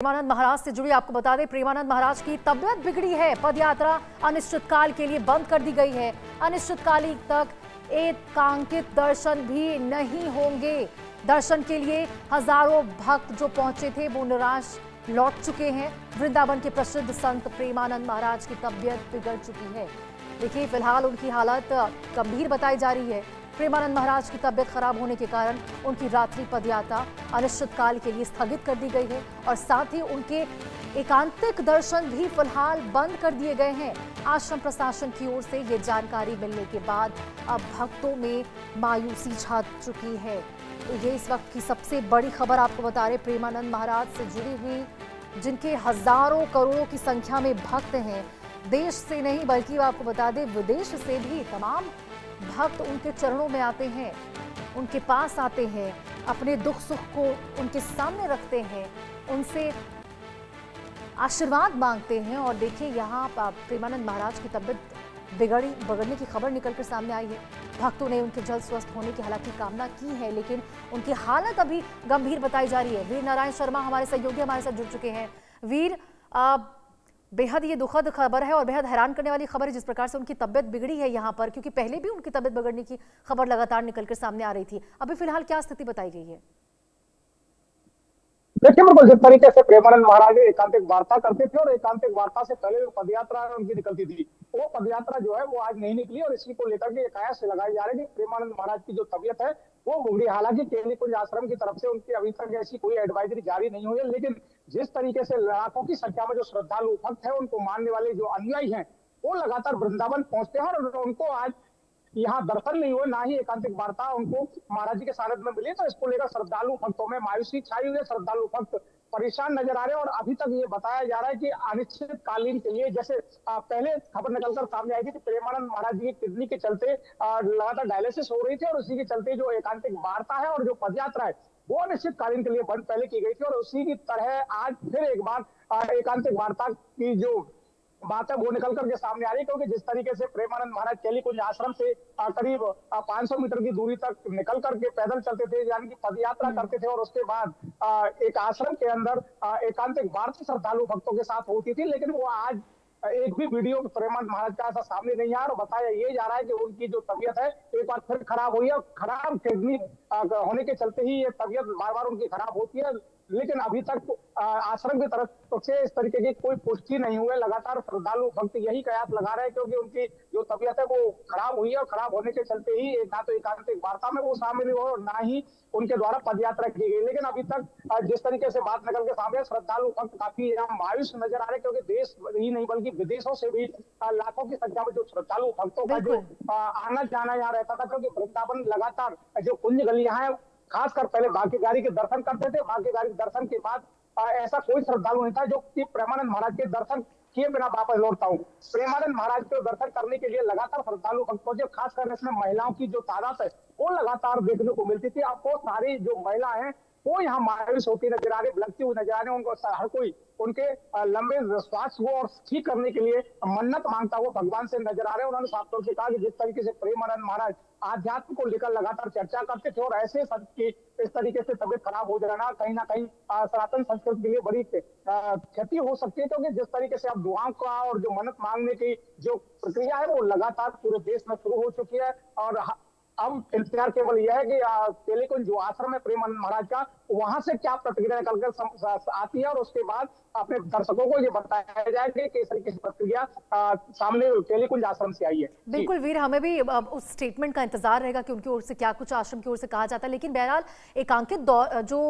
प्रेमानंद महाराज से जुड़ी आपको बता दें, प्रेमानंद महाराज की तबियत बिगड़ी है। पदयात्रा अनिश्चितकाल के लिए बंद कर दी गई है। अनिश्चितकाल तक एकांकित दर्शन भी नहीं होंगे। दर्शन के लिए हजारों भक्त जो पहुंचे थे वो निराश लौट चुके हैं। वृंदावन के प्रसिद्ध संत प्रेमानंद महाराज की तबियत बिगड़ चुकी है। देखिए, फिलहाल उनकी हालत गंभीर बताई जा रही है। प्रेमानंद महाराज की तबियत खराब होने के कारण उनकी रात्रि पदयात्रा अनिश्चितकाल के लिए स्थगित कर दी गई है और साथ ही उनके एकांतिक दर्शन भी फिलहाल बंद कर दिए गए हैं। आश्रम प्रशासन की ओर से ये जानकारी मिलने के बाद अब भक्तों में मायूसी छा चुकी है। तो ये इस वक्त की सबसे बड़ी खबर आपको बता रहे, प्रेमानंद महाराज से जुड़ी हुई, जिनके हजारों करोड़ों की संख्या में भक्त हैं। देश से नहीं बल्कि आपको बता दें विदेश से भी तमाम भक्त उनके चरणों में आते हैं, उनके पास आते हैं, अपने दुख सुख को उनके सामने रखते हैं, उनसे आशीर्वाद मांगते हैं। और देखिए, यहाँ प्रेमानंद महाराज की तबियत बिगड़ने की खबर निकलकर सामने आई है। भक्तों ने उनके जल्द स्वस्थ होने की हालांकि कामना की है, लेकिन उनकी हालत अभी गंभीर बताई जा रही है। वीर नारायण शर्मा हमारे सहयोगी हमारे साथ जुड़ चुके हैं। वीर, बेहद ये दुखद खबर है और बेहद हैरान करने वाली खबर है जिस प्रकार से उनकी तबियत बिगड़ी है यहाँ पर, क्योंकि पहले भी उनकी तबियत बिगड़ने की खबर लगातार निकलकर सामने आ रही थी। अभी फिलहाल क्या स्थिति बताई गई है? देखिए, बिल्कुल जिस तरीके से प्रेमानंद महाराज एकांतिक वार्ता करते थे और एकांतिक वार्ता से पहले जो पदयात्रा उनकी निकलती थी, वो पदयात्रा जो है वो आज नहीं निकली और इसी को लेकर के कयास लगाई जा रही है कि प्रेमानंद महाराज की जो तबियत है वो बिगड़ी। हालांकि केली कुंज आश्रम की तरफ से उनकी अभी तक ऐसी कोई एडवाइजरी जारी नहीं हुई है, लेकिन जिस तरीके से लाखों की संख्या में जो श्रद्धालु भक्त है, उनको मानने वाले जो अनुयायी हैं, वो लगातार वृंदावन पहुंचते हैं और उनको आज यहाँ दर्शन नहीं हुए, ना ही एकांतिक वार्ता उनको महाराज जी के सानिध्य में मिली। तो इसको लेकर श्रद्धालु भक्तों में मायूसी छाई हुई है। श्रद्धालु भक्त परेशान नजर आ रहे हैं और अभी तक ये बताया जा रहा है कि अनिश्चितकालीन के लिए, जैसे पहले खबर निकलकर सामने आई थी कि प्रेमानंद महाराज जी की किडनी के चलते लगातार डायलिसिस हो रही थी और उसी के चलते जो एकांतिक वार्ता है और जो पदयात्रा है वो अनिश्चितकालीन के लिए बंद पहले की गई थी और उसी की तरह आज फिर एक बार एकांतिक वार्ता की जो बात है वो निकल करके सामने आ रही है। क्योंकि जिस तरीके से प्रेमानंद महाराज केली कुंज आश्रम से करीब 500 मीटर की दूरी तक निकल करके पैदल चलते थे, यानी कि पदयात्रा करते थे और उसके बाद एक आश्रम के अंदर एकांतिक वार्ता श्रद्धालु भक्तों के साथ होती थी, लेकिन वो आज एक भी वीडियो प्रेमानंद महाराज का ऐसा सामने नहीं आया और बताया ये जा रहा है कि उनकी जो तबियत है एक बार फिर खराब हुई है। खराब किडनी होने के चलते ही ये तबियत बार बार उनकी खराब होती है, लेकिन अभी तक आश्रम की तरफ से इस तरीके की कोई पुष्टि नहीं हुई है। लगातार श्रद्धालु भक्त यही कयास लगा रहे हैं क्योंकि उनकी जो तबियत है वो खराब हुई है और खराब होने के चलते ही ना तो एकांतिक वार्ता में वो शामिल हुए और ना ही उनके द्वारा पदयात्रा की गई। लेकिन अभी तक जिस तरीके से बात निकल के सामने, श्रद्धालु भक्त काफी मायूस नजर आ रहे हैं क्योंकि देश ही नहीं बल्कि विदेशों से भी लाखों की संख्या में जो श्रद्धालु भक्तों का जो आना जाना यहाँ रहता था, क्योंकि वृंदावन लगातार जो कुंज गलियां हैं, खासकर पहले भाग्यकारी के दर्शन करते थे। भाग्यकारी दर्शन के बाद ऐसा कोई श्रद्धालु नहीं था जो कि प्रेमानंद महाराज के दर्शन किए बिना वापस लौटता हूँ। प्रेमानंद महाराज के दर्शन करने के लिए लगातार श्रद्धालु भक्त पहुंचे। खासकर इसमें महिलाओं की जो तादाद है वो लगातार देखने को मिलती थी। आपको सारी जो महिला है वो यहाँ मायूस होती नजर आ रही, बिलखती हुई नजर आ रही। उनको हर कोई उनके लंबे स्वास्थ्य को और ठीक करने के लिए मन्नत मांगता हुआ भगवान से नजर आ रहे हैं। उन्होंने साफ तौर से कहा कि जिस तरीके से प्रेमानंद महाराज आध्यात्म को लेकर लगातार चर्चा करते थे और ऐसे संत की इस तरीके से तबियत खराब हो जाना कहीं ना कहीं सनातन संस्कृति के लिए बड़ी क्षति हो सकती है। क्योंकि जिस तरीके से अब दुआओं का और जो मन्नत मांगने की जो प्रक्रिया है वो लगातार पूरे देश में शुरू हो चुकी है और अब इंतजार केवल यह है कि केली कुंज जो आश्रम है प्रेमानंद महाराज का, वहां से क्या प्रतिक्रिया निकलकर आती है और उसके बाद अपने दर्शकों को ये बताया जाएगा कि इस तरीके की प्रतिक्रिया सामने केली कुंज आश्रम से आई है। बिल्कुल वीर, हमें भी उस स्टेटमेंट का इंतजार रहेगा कि उनकी ओर से क्या कुछ आश्रम की ओर से कहा जाता है। लेकिन बहरहाल एकांकित जो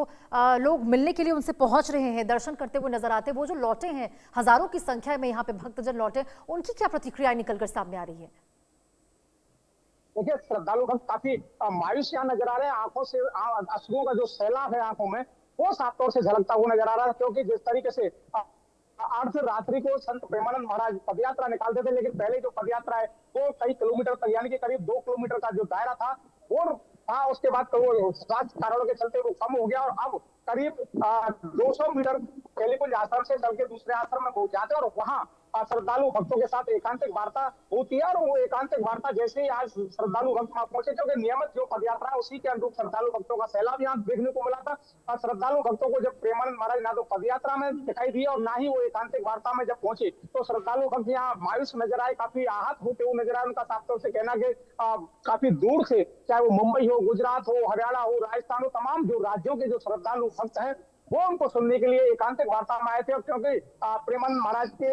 लोग मिलने के लिए उनसे पहुंच रहे हैं, दर्शन करते हुए नजर आते हैं, वो जो लौटे हैं हजारों की संख्या में यहाँ पे भक्तजन लौटे, उनकी क्या प्रतिक्रिया निकलकर सामने आ रही है? देखिए, श्रद्धालु भक्त काफी मायूस यहाँ नजर आ रहे हैं। आंखों से अश्रुओं का जो सैलाब है आंखों में वो साफ तौर से झलकता हुआ नजर आ रहा है। क्योंकि जिस तरीके से अर्धरात्रि को संत प्रेमानंद महाराज पदयात्रा निकालते थे, लेकिन पहले जो पदयात्रा है वो कई किलोमीटर तक, यानी कि करीब 2 किलोमीटर का जो दायरा था वो था। उसके बाद तो वो स्वास्थ्य कारणों के चलते वो कम हो गया और अब करीब 200 मीटर केली कुंज आश्रम से चल के दूसरे आश्रम में पहुंच जाते हैं और वहां श्रद्धालु भक्तों के साथ एकांतिक वार्ता होती है। और वो एकांतिक वार्ता जैसे ही आज श्रद्धालु भक्त वहां पहुंचे, क्योंकि नियमित जो पदयात्रा है उसी के अनुरूप श्रद्धालु भक्तों का सैलाब यहाँ देखने को मिला था। और श्रद्धालु भक्तों को जब प्रेमानंद महाराज ना तो पदयात्रा में दिखाई दिए और ना ही वो एकांतिक वार्ता में जब पहुंचे, तो श्रद्धालु भक्त यहाँ मायूस नजर आए, काफी आहत होते हुए नजर आए। उनका साफ तौर से कहना कि काफी दूर से, चाहे वो मुंबई हो, गुजरात हो, हरियाणा हो, राजस्थान हो, तमाम जो राज्यों के जो श्रद्धालु भक्त हैं वो उनको सुनने के लिए एकांतिक वार्ता में आए थे। और क्योंकि प्रेमानंद महाराज के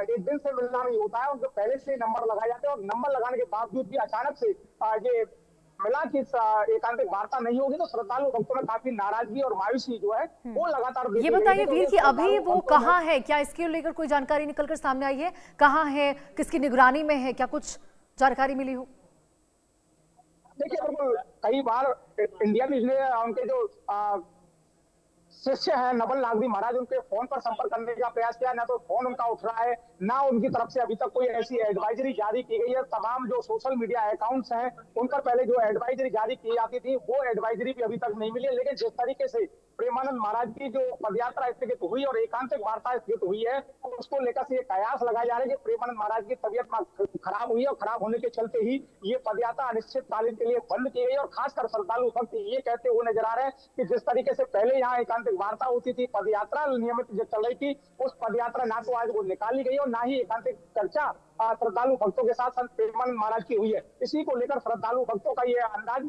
एक दिन से मिलना नहीं होता है, उनको पहले से नंबर लगाए जाते हैं, और नंबर लगाने के बावजूद भी अचानक से ये मिला कि एकांतिक वार्ता नहीं होगी, तो श्रद्धालु भक्तों में काफी नाराजगी और मायूसी जो है वो लगातार। ये बताइए वीर कि अभी वो कहाँ है, क्या इसके लेकर कोई जानकारी निकलकर सामने आई है? कहाँ है, किसकी निगरानी में है, क्या कुछ जानकारी मिली हो? देखिए, बिल्कुल कई बार इंडिया न्यूज ने उनके जो शिष्य है नवल नागरी महाराज, उनके फोन पर संपर्क करने का प्रयास किया, ना तो फोन उनका उठ रहा है, ना उनकी तरफ से अभी तक कोई ऐसी एडवाइजरी जारी की गई है। तमाम जो सोशल मीडिया अकाउंट्स हैं उन पर पहले जो एडवाइजरी जारी की जाती थी वो एडवाइजरी भी अभी तक नहीं मिली है। लेकिन जिस तरीके से प्रेमानंद महाराज की जो पदयात्रा स्थगित हुई और एकांतिक वार्ता स्थगित हुई है, उसको लेकर से ये कयास लगाए जा रहे हैं कि प्रेमानंद महाराज की तबियत खराब हुई है, और खराब होने के चलते ही ये पदयात्रा अनिश्चितकालीन के लिए बंद की गई। और खासकर श्रद्धालु भक्त ये कहते हुए नजर आ रहे हैं कि जिस तरीके से पहले यहाँ एकांतिक वार्ता होती थी, पदयात्रा नियमित जो चल रही थी, उस पदयात्रा ना तो आज वो निकाली गई और ना ही एकांतिक चर्चा श्रद्धालु भक्तों के साथ संत प्रेमानंद महाराज की हुई है। इसी को लेकर श्रद्धालु भक्तों का ये अंदाज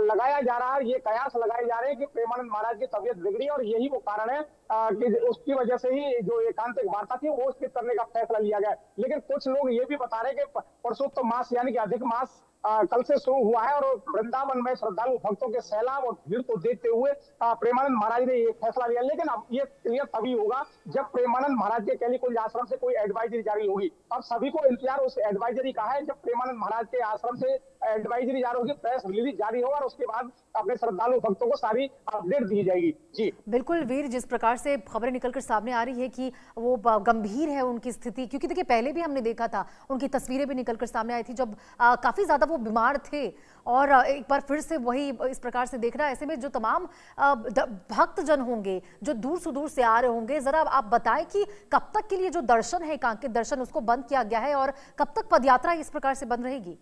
लगाया जा रहा है, ये कयास लगाए जा रहे हैं कि प्रेमानंद महाराज की तबियत बिगड़ी और यही वो कारण है कि उसकी वजह से ही जो एकांतिक वार्ता थी वो स्थगित करने का फैसला लिया गया। लेकिन कुछ लोग ये भी बता रहे हैं कि परसोत्तम मास यानी कि अधिक मास कल से शुरू हुआ है, और वृंदावन में श्रद्धालु भक्तों के सैलाब और भीड़ को देखते हुए प्रेमानंद महाराज ने ये फैसला लिया। लेकिन अब ये क्लियर तभी होगा जब प्रेमानंद महाराज के कैलीकुंज आश्रम से कोई एडवाइजरी जारी होगी। अब सभी को इंतजार उस एडवाइजरी का है, जब प्रेमानंद महाराज के आश्रम से एडवाइजरी जारी होगी, प्रेस रिलीज जारी होगा, और उसके बाद अपने श्रद्धालु भक्तों को सारी अपडेट दी जाएगी। जी बिल्कुल वीर, जिस प्रकार से खबरें निकलकर सामने आ रही है कि वो गंभीर है उनकी स्थिति, क्योंकि देखिए पहले भी हमने देखा था, उनकी तस्वीरें भी निकलकर सामने आई थी जब काफी ज्यादा वो बीमार थे, और एक बार फिर से वही इस प्रकार से देख रहा है। ऐसे में जो तमाम भक्तजन होंगे जो दूर सुदूर से आ रहे होंगे, जरा आप बताएं कि कब तक के लिए जो दर्शन है, एकांकित दर्शन, उसको बंद किया गया है और कब तक पदयात्रा इस प्रकार से बंद रहेगी?